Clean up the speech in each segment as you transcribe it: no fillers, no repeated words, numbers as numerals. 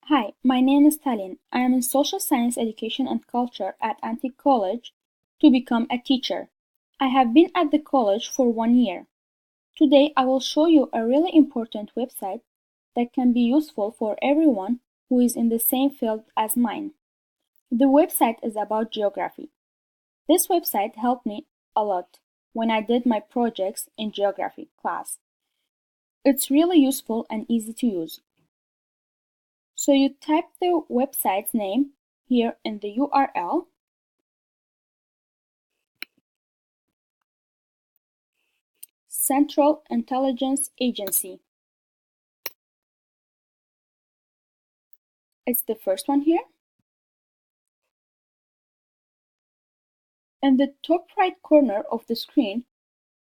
Hi, my name is Talin. I am in Social Science Education and Culture at Antique College to become a teacher. I have been at the college for 1 year. Today I will show you a really important website that can be useful for everyone who is in the same field as mine. The website is about geography. This website helped me a lot when I did my projects in geography class. It's really useful and easy to use. So you type the website's name here in the URL. Central Intelligence Agency. It's the first one here. In the top right corner of the screen,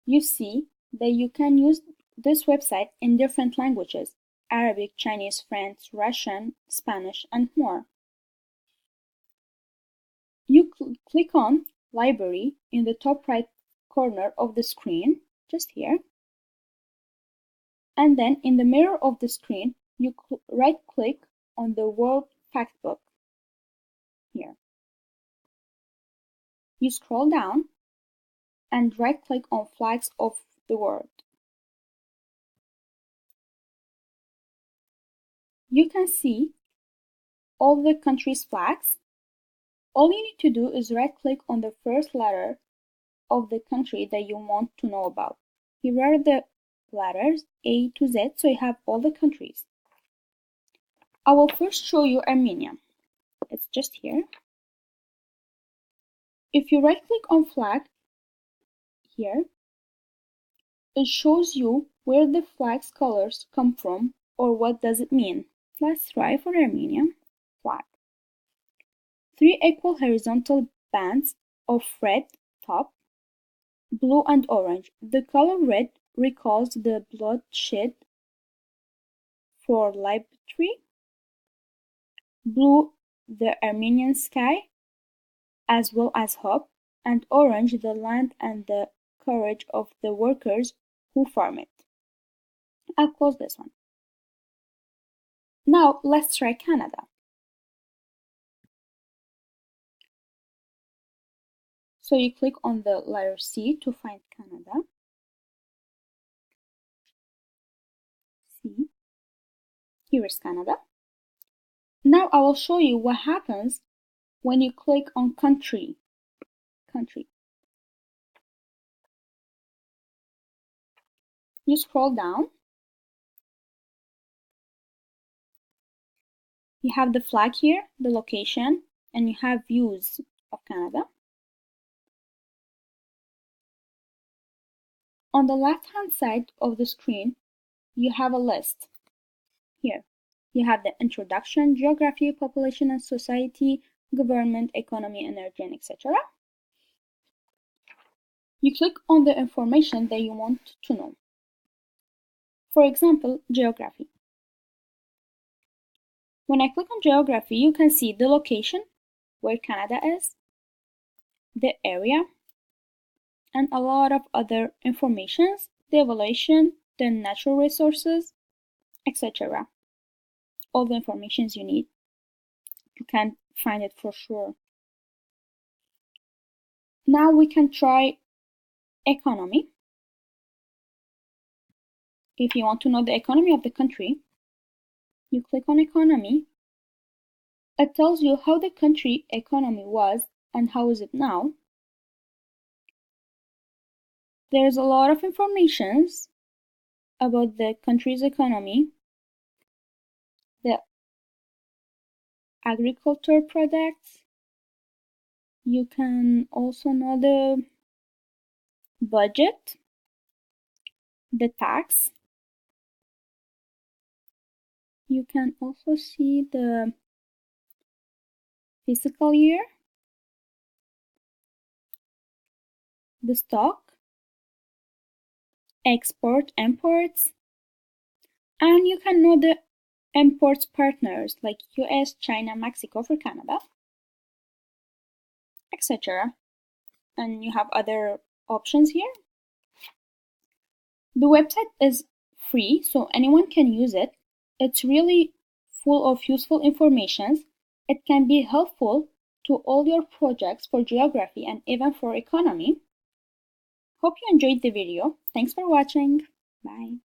you see that you can use this website in different languages: Arabic, Chinese, French, Russian, Spanish, and more. You click on Library in the top right corner of the screen, just here. And then in the middle of the screen, you right-click on the World Factbook here. You scroll down and right-click on Flags of the World. You can see all the countries' flags. All you need to do is right-click on the first letter of the country that you want to know about. Here are the letters A to Z, so you have all the countries. I will first show you Armenia. It's just here. If you right-click on flag here, it shows you where the flag's colors come from or what does it mean. Let's try for Armenia flag. 3 equal horizontal bands of red top, blue and orange. The color red recalls the bloodshed for liberty, blue the Armenian sky as well as hope, and orange the land and the courage of the workers who farm it. I'll close this one. Now let's try Canada. So you click on the letter C to find Canada. C. Here is Canada. Now I will show you what happens when you click on country. You scroll down. You have the flag here, the location, and you have views of Canada. On the left-hand side of the screen, you have a list. Here, you have the introduction, geography, population and society, government, economy, energy, and etc. You click on the information that you want to know. For example, geography. When I click on geography, you can see the location, where Canada is, the area, and a lot of other informations, the evaluation, the natural resources, etc. All the informations you need. You can find it for sure. Now we can try economy. If you want to know the economy of the country, you click on economy. It tells you how the country economy was and how is it now. There's a lot of information about the country's economy, the agriculture products. You can also know the budget, the tax. You can also see the fiscal year, the stock, export, imports, and you can know the imports partners like US, China, Mexico for Canada, etc. And you have other options here. The website is free, so anyone can use it. It's really full of useful information. It can be helpful to all your projects for geography and even for economy. Hope you enjoyed the video. Thanks for watching. Bye.